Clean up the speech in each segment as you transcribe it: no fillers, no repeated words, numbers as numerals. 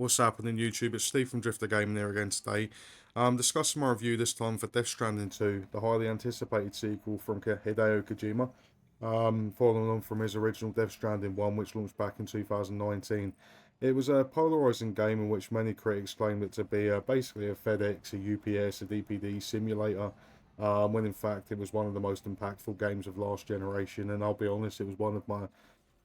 What's happening, YouTube? It's Steve from Drifter Gaming here again today. Discussing my review this time for Death Stranding 2, the highly anticipated sequel from Hideo Kojima, following on from his original Death Stranding 1, which launched back in 2019. It was a polarizing game in which many critics claimed it to be basically a FedEx, a UPS, a DPD simulator, when in fact it was one of the most impactful games of last generation. And I'll be honest, it was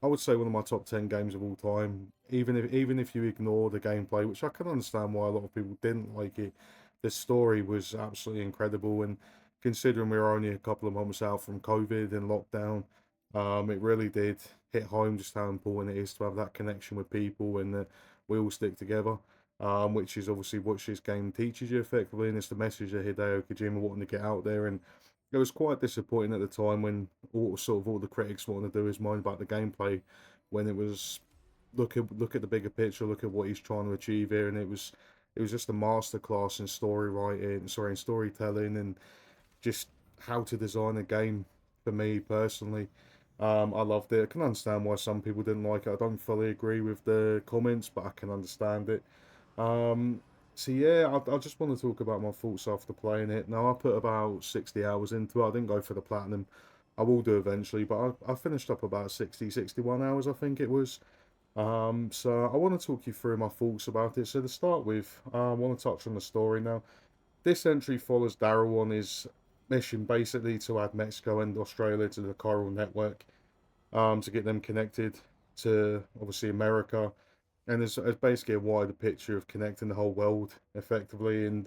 I would say one of my top 10 games of all time. Even if you ignore the gameplay, which I can understand why a lot of people didn't like it, the story was absolutely incredible. And considering we were only a couple of months out from COVID and lockdown, it really did hit home just how important it is to have that connection with people and that we all stick together. Which is obviously what this game teaches you effectively, and it's the message that Hideo Kojima wanting to get out there. And it was quite disappointing at the time when all the critics wanted to do is moan about the gameplay, when it was look at the bigger picture, look at what he's trying to achieve here, and it was just a masterclass in in storytelling, and just how to design a game. For me personally, I loved it. I can understand why some people didn't like it. I don't fully agree with the comments, but I can understand it. Um, so yeah, I just want to talk about my thoughts after playing it. Now I put about 60 hours into it. I didn't go for the platinum. I will do eventually, but I finished up about 61 hours, I think it was. So I want to talk you through my thoughts about it. So to start with, I want to touch on the story now. This entry follows Daryl on his mission basically to add Mexico and Australia to the chiral network, to get them connected to obviously America, and there's basically a wider picture of connecting the whole world effectively. And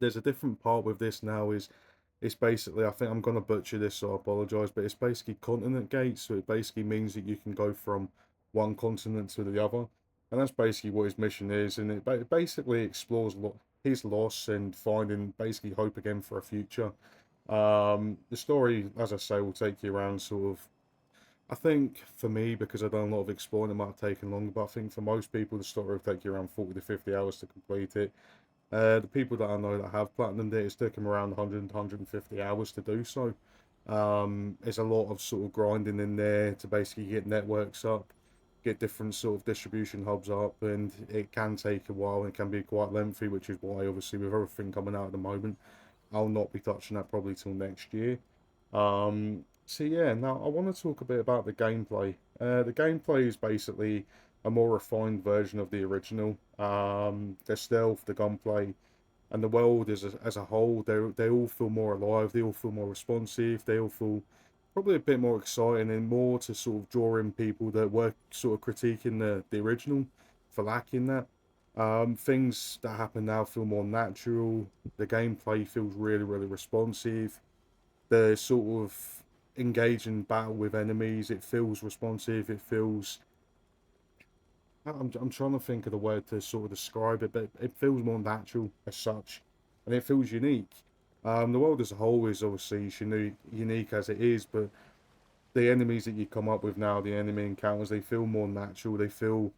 there's a different part with this now. Is it's basically, I think I'm gonna butcher this, so I apologize, but it's basically continent gates. So it basically means that you can go from one continent to the other, and that's basically what his mission is. And it basically explores his loss and finding basically hope again for a future. The story, as I say, will take you around sort of, I think for me, because I've done a lot of exploring, it might have taken longer, but I think for most people, the story will take you around 40 to 50 hours to complete it. The people that I know that have platinum it, it's taken them around 100 to 150 hours to do so. There's a lot of sort of grinding in there to basically get networks up, get different sort of distribution hubs up, and it can take a while and it can be quite lengthy, which is why obviously with everything coming out at the moment, I'll not be touching that probably till next year. So yeah, now I want to talk a bit about the gameplay. The gameplay is basically a more refined version of the original. The stealth, the gunplay, and the world as a whole, they all feel more alive. They all feel more responsive. They all feel probably a bit more exciting and more to sort of draw in people that were sort of critiquing the original for lacking that. Things that happen now feel more natural. The gameplay feels really, really responsive. The sort of engaging battle with enemies, it feels responsive. It feels. I'm trying to think of the word to sort of describe it, but it feels more natural as such, and it feels unique. The world as a whole is obviously unique as it is, but the enemies that you come up with now, the enemy encounters, they feel more natural. They feel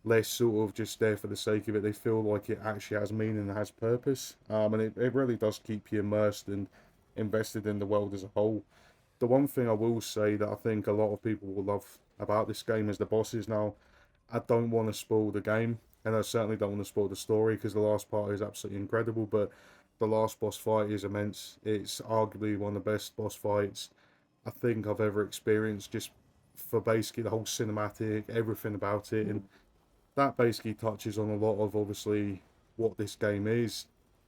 less sort of just there for the sake of it. They feel like it actually has meaning and has purpose. And it really does keep you immersed and invested in the world as a whole. The one thing I will say that I think a lot of people will love about this game is the bosses. Now, I don't want to spoil the game, and I certainly don't want to spoil the story because the last part is absolutely incredible. But the last boss fight is immense. It's arguably one of the best boss fights I think I've ever experienced, just for basically the whole cinematic, everything about it, and that basically touches on a lot of obviously what this game is.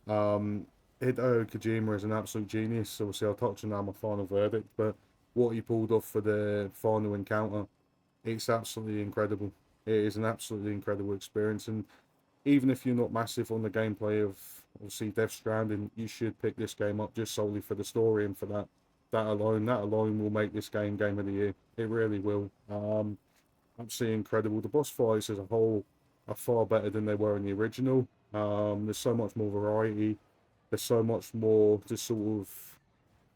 Um, Hideo Kojima is an absolute genius. Obviously, I'll touch on that in my final verdict, but what he pulled off for the final encounter, it's absolutely incredible. It is an absolutely incredible experience, and even if you're not massive on the gameplay of obviously Death Stranding, you should pick this game up just solely for the story and for that. That alone will make this game of the year. It really will. Absolutely incredible. The boss fights as a whole are far better than they were in the original. There's so much more variety. There's so much more to sort of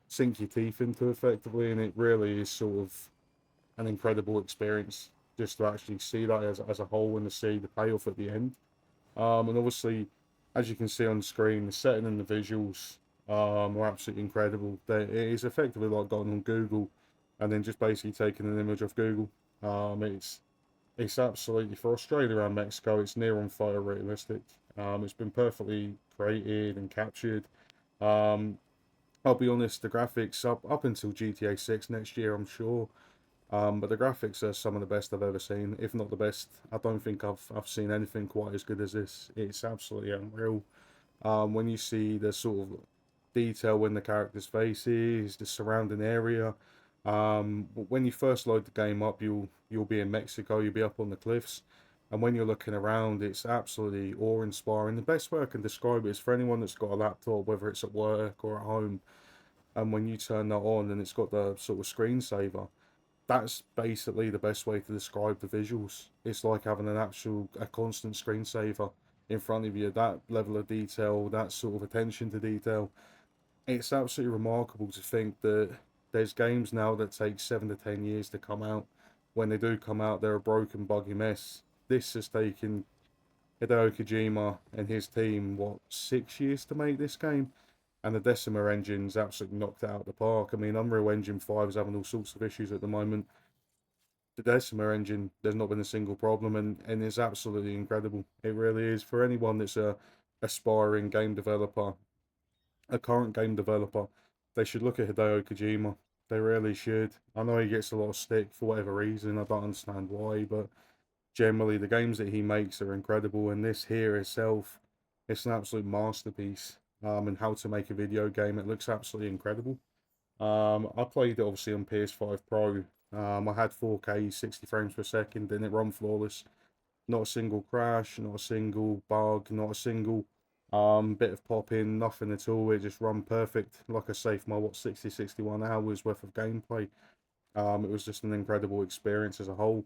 sink your teeth into effectively, and it really is sort of an incredible experience just to actually see that as a whole and to see the payoff at the end. And obviously, as you can see on screen, the setting and the visuals are absolutely incredible. It is effectively like going on Google and then just basically taking an image of Google. It's It's absolutely, for Australia and Mexico, it's near on photorealistic. It's been perfectly created and captured. Um, I'll be honest, the graphics up until GTA 6 next year, I'm sure. But the graphics are some of the best I've ever seen, if not the best. I don't think I've seen anything quite as good as this. It's absolutely unreal. When you see the sort of detail in the characters' faces, the surrounding area. When you first load the game up, you'll be in Mexico. You'll be up on the cliffs, and when you're looking around, it's absolutely awe-inspiring. The best way I can describe it is for anyone that's got a laptop, whether it's at work or at home, and when you turn that on and it's got the sort of screensaver, that's basically the best way to describe the visuals. It's like having a constant screensaver in front of you. That level of detail, that sort of attention to detail. It's absolutely remarkable to think that there's games now that take 7 to 10 years to come out. When they do come out, they're a broken, buggy mess. This has taken Hideo Kojima and his team, what, 6 years to make this game? And the Decima engine's absolutely knocked it out of the park. I mean, Unreal Engine 5 is having all sorts of issues at the moment. The Decima engine, there's not been a single problem, and it's absolutely incredible. It really is. For anyone that's a aspiring game developer, a current game developer, they should look at Hideo Kojima. They really should. I know he gets a lot of stick for whatever reason. I don't understand why, but generally the games that he makes are incredible, and this here itself, it's an absolute masterpiece. And how to make a video game, it looks absolutely incredible. I played it obviously on PS5 Pro. I had 4K 60 frames per second and it run flawless. Not a single crash, not a single bug, not a single bit of pop in, nothing at all. It just run perfect. Like I say, for my 61 hours worth of gameplay. It was just an incredible experience as a whole,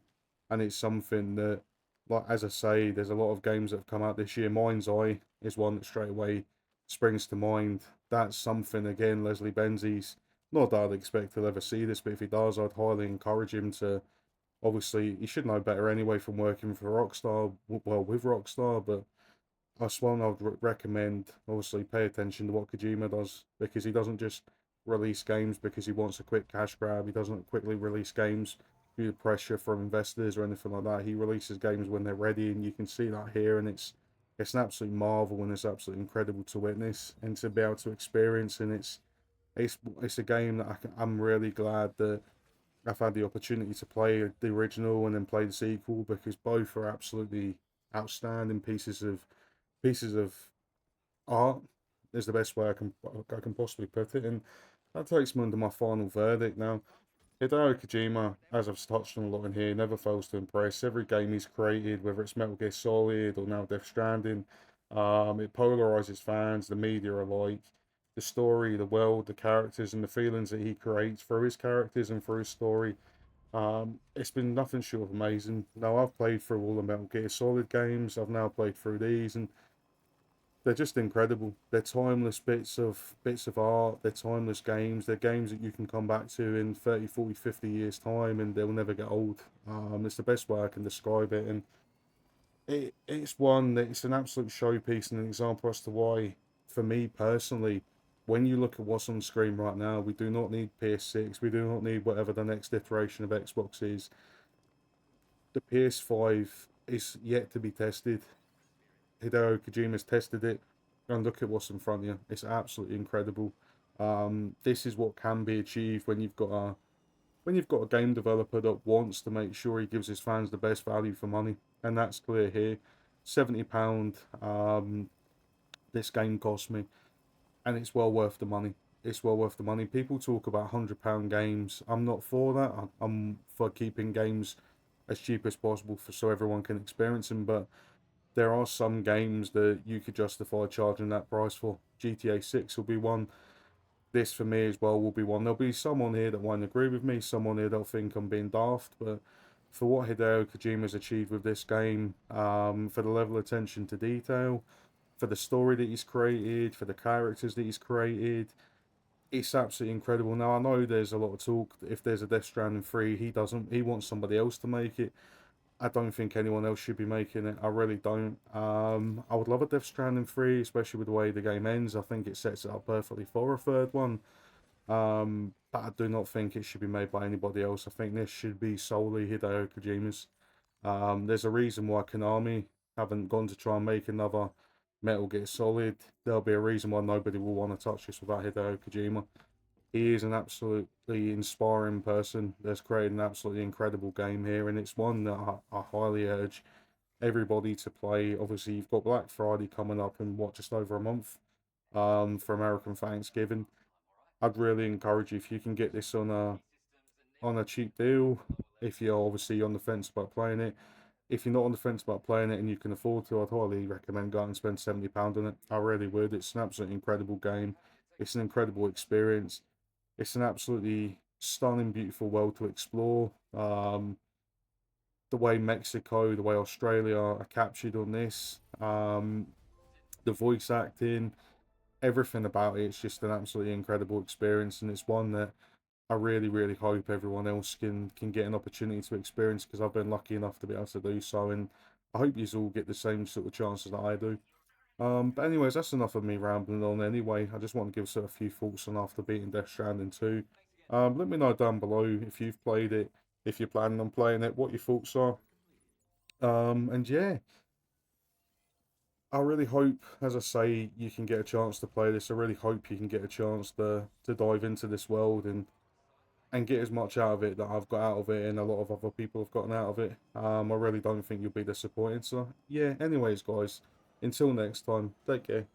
and it's something that, like as I say, there's a lot of games that have come out this year. Mind's Eye is one that straight away springs to mind. That's something again, Leslie Benzies. Not that I'd expect he'll ever see this, but if he does, I'd highly encourage him to. Obviously, he should know better anyway from working for Rockstar, well, with Rockstar, but that's one I would recommend. Obviously, pay attention to what Kojima does because he doesn't just release games because he wants a quick cash grab. He doesn't quickly release games due to pressure from investors or anything like that. He releases games when they're ready, and you can see that here. And it's an absolute marvel, and it's absolutely incredible to witness and to be able to experience. And it's a game that I'm really glad that I've had the opportunity to play the original and then play the sequel because both are absolutely outstanding pieces of art is the best way I can possibly put it, and that takes me under my final verdict now. Hideo Kojima, as I've touched on a lot in here, never fails to impress. Every game he's created, whether it's Metal Gear Solid or now Death Stranding, it polarizes fans, the media alike. The story, the world, the characters, and the feelings that he creates through his characters and through his story. It's been nothing short of amazing. Now I've played through all the Metal Gear Solid games. I've now played through these, and they're just incredible. They're timeless bits of art. They're timeless games. They're games that you can come back to in 30, 40, 50 years time and they'll never get old. It's the best way I can describe it, and it's one that it's an absolute showpiece and an example as to why, for me personally, when you look at what's on screen right now, we do not need PS6. We do not need whatever the next iteration of Xbox is. The PS5 is yet to be tested. Hideo Kojima's tested it, and look at what's in front of you. It's absolutely incredible. This is what can be achieved when you've got a game developer that wants to make sure he gives his fans the best value for money, and that's clear here. £70. This game cost me, and it's well worth the money. It's well worth the money. People talk about £100 games. I'm not for that. I'm for keeping games as cheap as possible for so everyone can experience them, but there are some games that you could justify charging that price for. GTA 6 will be one. This for me as well will be one. There'll be someone here that won't agree with me, someone here that'll think I'm being daft, but for what Hideo Kojima's achieved with this game, for the level of attention to detail, for the story that he's created, for the characters that he's created, it's absolutely incredible. Now I know there's a lot of talk. If there's a Death Stranding 3, he doesn't. He wants somebody else to make it. I don't think anyone else should be making it. I really don't. I would love a Death Stranding 3, especially with the way the game ends. I think it sets it up perfectly for a third one. But I do not think it should be made by anybody else. I think this should be solely Hideo Kojima's. There's a reason why Konami haven't gone to try and make another Metal Gear Solid. There'll be a reason why nobody will want to touch this without Hideo Kojima. He is an absolutely inspiring person that's created an absolutely incredible game here, and it's one that I highly urge everybody to play. Obviously, you've got Black Friday coming up in what, just over a month, for American Thanksgiving. I'd really encourage you, if you can get this on a cheap deal, if you're obviously on the fence about playing it. If you're not on the fence about playing it and you can afford to, I'd highly recommend going and spend £70 on it. I really would. It's an absolutely incredible game. It's an incredible experience. It's an absolutely stunning, beautiful world to explore. The way Mexico, the way Australia are captured on this, the voice acting, everything about it, it's just an absolutely incredible experience, and it's one that I really, really hope everyone else can get an opportunity to experience, because I've been lucky enough to be able to do so, and I hope you all get the same sort of chances that I do. But anyways, that's enough of me rambling on. Anyway, I just want to give sort of a few thoughts on after beating Death Stranding 2. Let me know down below if you've played it, if you're planning on playing it, what your thoughts are. And yeah, I really hope, as I say, you can get a chance to play this. I really hope you can get a chance to dive into this world and get as much out of it that I've got out of it and a lot of other people have gotten out of it. I really don't think you'll be disappointed. So yeah, anyways, guys, until next time, take care.